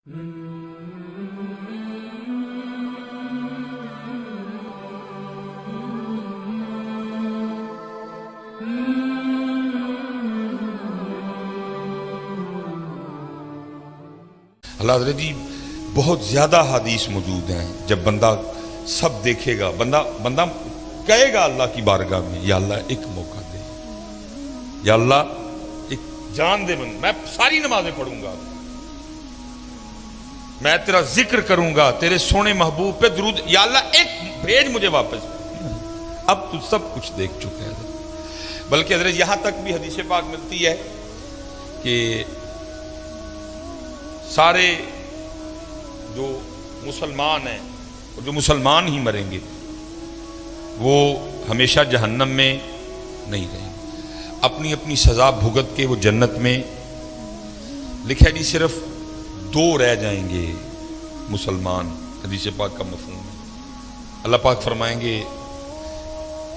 اللہ حضرت جی بہت زیادہ حدیث موجود ہیں. جب بندہ سب دیکھے گا، بندہ کہے گا اللہ کی بارگاہ میں، یا اللہ ایک موقع دے، یا اللہ ایک جان دے، میں ساری نمازیں پڑھوں گا، میں تیرا ذکر کروں گا، تیرے سونے محبوب پہ درود، یا اللہ ایک بھیج مجھے واپس. اب تو سب کچھ دیکھ چکے ہیں. بلکہ حضرت یہاں تک بھی حدیث پاک ملتی ہے کہ سارے جو مسلمان ہیں اور جو مسلمان ہی مریں گے وہ ہمیشہ جہنم میں نہیں رہیں گے، اپنی اپنی سزا بھگت کے وہ جنت میں. لکھا جی صرف 2 رہ جائیں گے مسلمان. حدیث پاک کا مفہوم ہے. اللہ پاک فرمائیں گے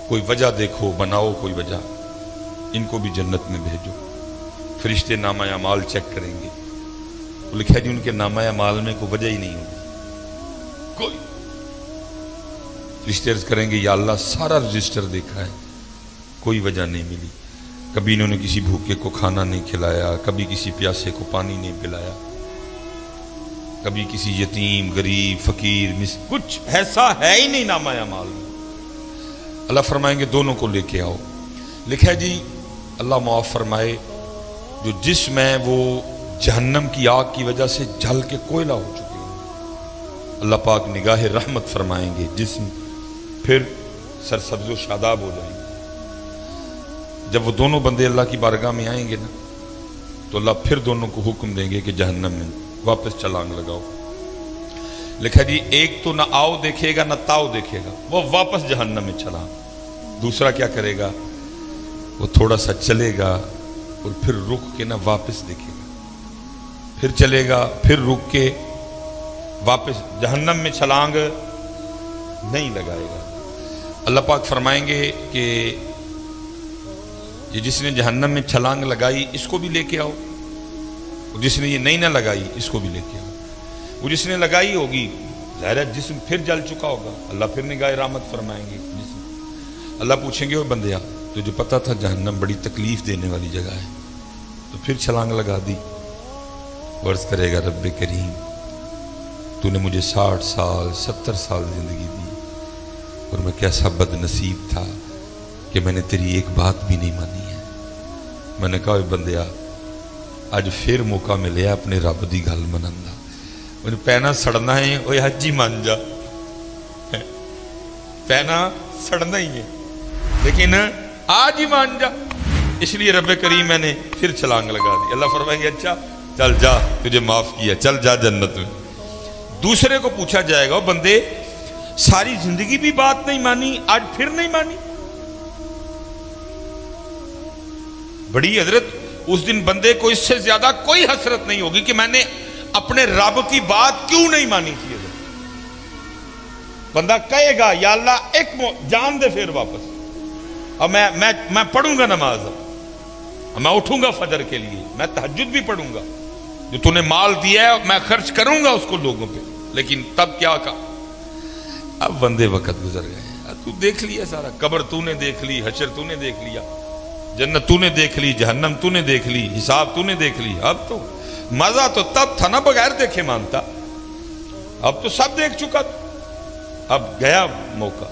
کوئی وجہ دیکھو، بناؤ کوئی وجہ، ان کو بھی جنت میں بھیجو. فرشتے نامہ اعمال چیک کریں گے. لکھا جی ان کے نامہ اعمال میں کوئی وجہ ہی نہیں ہوگی کوئی. فرشتے عرض کریں گے یا اللہ سارا رجسٹر دیکھا ہے، کوئی وجہ نہیں ملی. کبھی انہوں نے کسی بھوکے کو کھانا نہیں کھلایا، کبھی کسی پیاسے کو پانی نہیں پلایا، کبھی کسی یتیم غریب فقیر کچھ ایسا ہے ہی نہیں نامہ اعمال میں. اللہ فرمائیں گے دونوں کو لے کے آؤ. لکھا جی اللہ معاف فرمائے جو جسم ہے وہ جہنم کی آگ کی وجہ سے جل کے کوئلہ ہو چکے ہیں، اللہ پاک نگاہ رحمت فرمائیں گے، جسم پھر سرسبز و شاداب ہو جائیں گے. جب وہ دونوں بندے اللہ کی بارگاہ میں آئیں گے نا تو اللہ پھر دونوں کو حکم دیں گے کہ جہنم میں واپس چھلانگ لگاؤ. لکھا جی ایک تو نہ آؤ دیکھے گا نہ تاؤ دیکھے گا، وہ واپس جہنم میں چھلانگ. دوسرا کیا کرے گا، وہ تھوڑا سا چلے گا اور پھر رک کے نہ واپس دیکھے گا، پھر چلے گا، پھر رک کے واپس جہنم میں چھلانگ نہیں لگائے گا. اللہ پاک فرمائیں گے کہ یہ جس نے جہنم میں چھلانگ لگائی اس کو بھی لے کے آؤ، اور جس نے یہ نہیں نہ لگائی اس کو بھی لے کے آؤ. وہ جس نے لگائی ہوگی ظاہر ہے جسم پھر جل چکا ہوگا، اللہ پھر نگاہ رحمت فرمائیں گے. اللہ پوچھیں گے وہ بندیا تجھے پتا تھا جہنم بڑی تکلیف دینے والی جگہ ہے تو پھر چھلانگ لگا دی؟ عرض کرے گا رب کریم تو نے مجھے 60 سال 70 سال زندگی دی اور میں کیسا بد نصیب تھا کہ میں نے تیری ایک بات بھی نہیں مانی ہے. میں نے کہا بندیا اج پھر موقع ملے اپنے رب دی گل منن دا، میں پینا سڑنا ہے اوے حج ہی مان جا، پینا سڑنا ہی ہے لیکن آج ہی مان جا. اس لیے رب کریم میں نے پھر چھلانگ لگا دی. اللہ فرمائیں گے اچھا چل جا تجھے معاف کیا، چل جا جنت میں. دوسرے کو پوچھا جائے گا بندے ساری زندگی بھی بات نہیں مانی، آج پھر نہیں مانی. بڑی حضرت اس دن بندے کو اس سے زیادہ کوئی حسرت نہیں ہوگی کہ میں نے اپنے رب کی بات کیوں نہیں مانی تھی. بندہ کہے گا یا اللہ ایک جان دے پھر واپس. اب میں پڑھوں گا نماز، میں اٹھوں گا فجر کے لیے، میں تہجد بھی پڑھوں گا، جو تو نے مال دیا ہے میں خرچ کروں گا اس کو لوگوں پہ. لیکن تب کیا کہا، اب بندے وقت گزر گئے، تو دیکھ لیا سارا، قبر تو نے دیکھ لی، حشر تو نے دیکھ لیا، جنت تو نے دیکھ لی، جہنم تو نے دیکھ لی، حساب تو نے دیکھ لی. اب تو مزہ تو تب تھا نا بغیر دیکھے مانتا، اب تو سب دیکھ چکا، اب گیا موقع.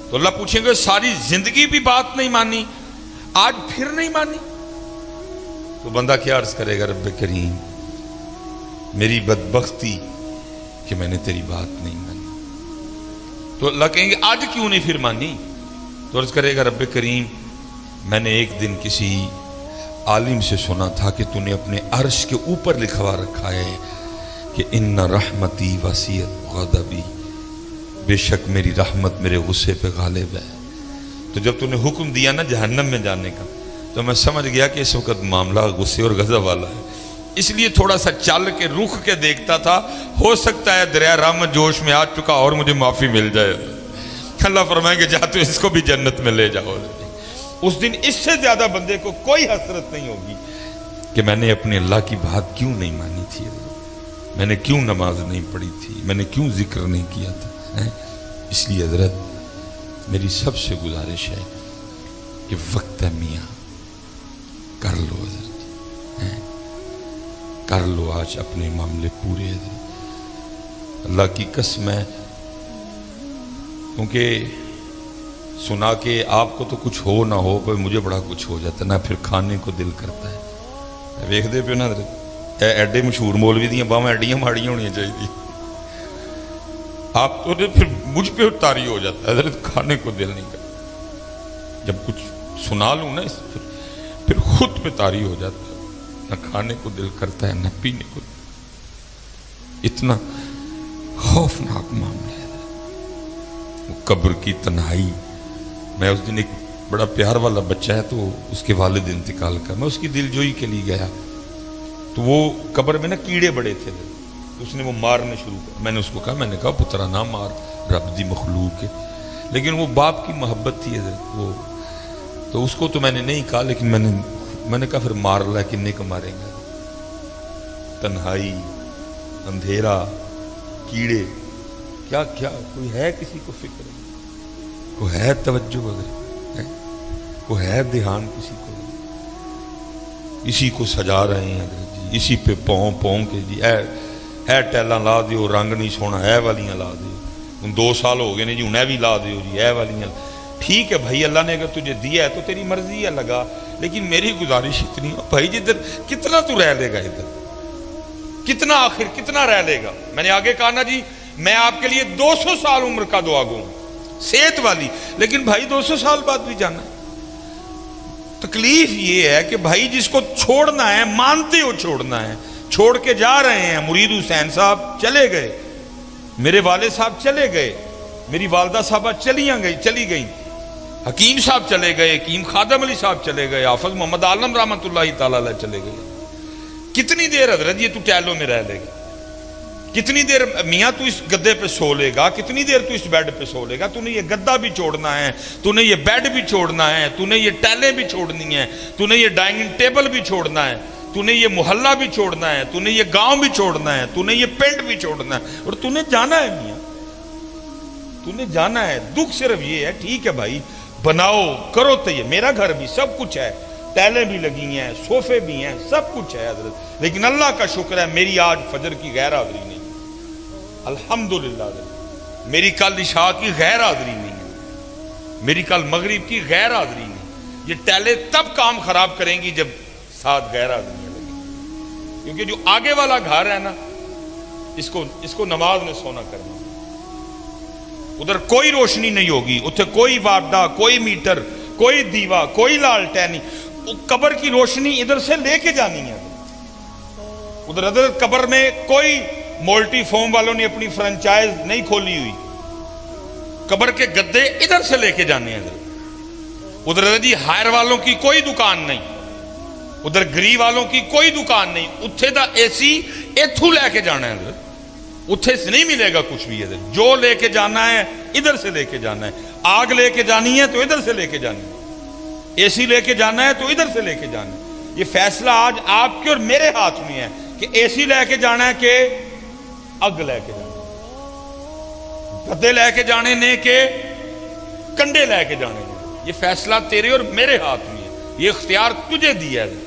تو اللہ پوچھیں گے ساری زندگی بھی بات نہیں مانی، آج پھر نہیں مانی. تو بندہ کیا عرض کرے گا رب کریم میری بدبختی کہ میں نے تیری بات نہیں مانی. تو اللہ کہیں گے آج کیوں نہیں پھر مانی؟ تو عرض کرے گا رب کریم میں نے ایک دن کسی عالم سے سنا تھا کہ تو نے اپنے عرش کے اوپر لکھوا رکھا ہے کہ ان رحمتی وسیعت غضبی، بے شک میری رحمت میرے غصے پہ غالب ہے. تو جب تو نے حکم دیا نا جہنم میں جانے کا تو میں سمجھ گیا کہ اس وقت معاملہ غصے اور غضب والا ہے. اس لیے تھوڑا سا چل کے رخ کے دیکھتا تھا، ہو سکتا ہے دریا رحمت جوش میں آ چکا اور مجھے معافی مل جائے. اللہ فرمائیں گے جا تو اس کو بھی جنت میں لے جاؤ. اس دن اس سے زیادہ بندے کو کوئی حسرت نہیں ہوگی کہ میں نے اپنے اللہ کی بات کیوں نہیں مانی تھی. میں نے کیوں نماز نہیں پڑھی تھی، میں نے کیوں ذکر نہیں کیا تھا؟ اس لیے حضرت میری سب سے گزارش ہے کہ وقت ہے میاں، کر لو حضرت، کر لو آج اپنے معاملے پورے حضرت، اللہ کی قسم ہے، کیونکہ سنا کہ آپ کو تو کچھ ہو نہ ہو پر مجھے بڑا کچھ ہو جاتا ہے نا، پھر کھانے کو دل کرتا ہے۔ ویکھ دے پیو نا حضرت، ایڈے مشہور مولوی دیاں باواں ایڈیاں ماڑیاں ہونیاں چاہیے، آپ تو پھر مجھ پہ طاری ہو جاتا ہے حضرت، کھانے کو دل نہیں کرتا، جب کچھ سنا لوں نا پھر خود پہ طاری ہو جاتا ہے، نہ کھانے کو دل کرتا ہے نہ پینے کو، اتنا خوفناک معاملہ ہے وہ قبر کی تنہائی۔ میں اس دن ایک بڑا پیار والا بچہ ہے تو اس کے والد انتقال کر، میں اس کی دل جوئی کے لیے گیا تو وہ قبر میں نا کیڑے بڑے تھے، اس نے وہ مارنے شروع کر، میں نے اس کو کہا، میں نے کہا پترا نہ مار، رب دی مخلوق ہے، لیکن وہ باپ کی محبت تھی حضرت، وہ تو اس کو تو میں نے نہیں کہا، لیکن میں نے کہا پھر مار لے، کنے کو ماریں گے، تنہائی، اندھیرا، کیڑے، کیا کیا کوئی ہے کسی کو فکر، کوئی ہے توجہ اگر کوئی ہے دھیان کسی کو، اسی کو سجا رہے ہیں جی، اسی پہ پاؤں کے جی اے ٹیلاں لا دیو، رنگ نہیں سونا، اے والیاں لا دیو، ان 2 سال ہو گئے نے جی، انہیں بھی لا دیو جی، اے والیاں، ٹھیک ہے بھائی، اللہ نے اگر تجھے دیا ہے تو تیری مرضی ہے لگا، لیکن میری گزارش اتنی ہے بھائی جدھر کتنا تو رہ لے گا، ادھر کتنا، آخر کتنا رہ لے گا؟ میں نے آگے کہا نا جی، میں آپ کے لیے 200 سال عمر کا دعا گو ہوں، صحت والی، لیکن بھائی 200 سال بعد بھی جانا ہے۔ تکلیف یہ ہے کہ بھائی جس کو چھوڑنا ہے، مانتے ہو چھوڑنا ہے، چھوڑ کے جا رہے ہیں، مرید حسین صاحب چلے گئے، میرے والد صاحب چلے گئے، میری والدہ صاحبہ چلی گئیں، حکیم صاحب چلے گئے، حکیم خادم علی صاحب چلے گئے، حافظ محمد عالم رحمۃ اللہ تعالی علیہ چلے گئے۔ کتنی دیر حضرت یہ تو ٹیلوں میں رہ لے گا؟ کتنی دیر میاں تو اس گدے پہ سو لے گا؟ کتنی دیر تو اس بیڈ پہ سو لے گا؟ تو نے یہ گدہ بھی چھوڑنا ہے، تو نے یہ بیڈ بھی چھوڑنا ہے، تو نے یہ ٹیلیں بھی چھوڑنی ہیں، تو نے یہ ڈائننگ ٹیبل بھی چھوڑنا ہے، تو نے یہ محلہ بھی چھوڑنا ہے، تو نے یہ گاؤں بھی چھوڑنا ہے، تو نے یہ پنڈ بھی چھوڑنا ہے، اور تو نے جانا ہے میاں، تو نے جانا ہے۔ دکھ صرف یہ ہے، ٹھیک ہے بھائی بناؤ کرو، تو یہ میرا گھر بھی سب کچھ ہے، ٹیلیں بھی لگی ہیں، صوفے بھی ہیں، سب کچھ ہے حضرت، لیکن اللہ کا شکر ہے میری آج فجر کی غیر حاضری نہیں، الحمدللہ میری کل عشاء کی غیر حاضری نہیں ہے، میری کل مغرب کی غیر حاضری نہیں۔ یہ ٹیلیں تب کام خراب کریں گی جب ساتھ غیر حاضریاں لگیں، کیونکہ جو آگے والا گھر ہے نا، اس کو نماز نے سونا کرنا، ادھر کوئی روشنی نہیں ہوگی، اتھے کوئی واردہ، کوئی میٹر، کوئی دیوا، کوئی لالٹین، قبر کی روشنی ادھر سے لے کے جانی ہے، ادھر قبر میں کوئی مولٹی فوم والوں نے اپنی فرنچائز نہیں کھولی ہوئی، قبر کے گدے ادھر سے لے کے جانے ہیں، ادھر جی ہائر والوں کی کوئی دکان نہیں، ادھر گری والوں کی کوئی دکان نہیں، اتھے دا اے سی ایتھو لے کے جانا ہے، ادھر اتھے سے نہیں ملے گا کچھ بھی، ادھر جو لے کے جانا ہے ادھر سے لے کے جانا ہے، آگ لے کے جانی ہے تو ادھر سے لے کے جانی ہے، اے سی لے کے جانا ہے تو ادھر سے لے کے جانا ہے۔ یہ فیصلہ آج آپ کے اور میرے ہاتھ میں ہے کہ اے سی لے کے جانا ہے کہ اگ لے کے جانا ہے، گدے لے کے جانے نے کہ کنڈے لے کے جانے نے، یہ فیصلہ تیرے اور میرے ہاتھ میں ہے، یہ اختیار تجھے دیا ہے۔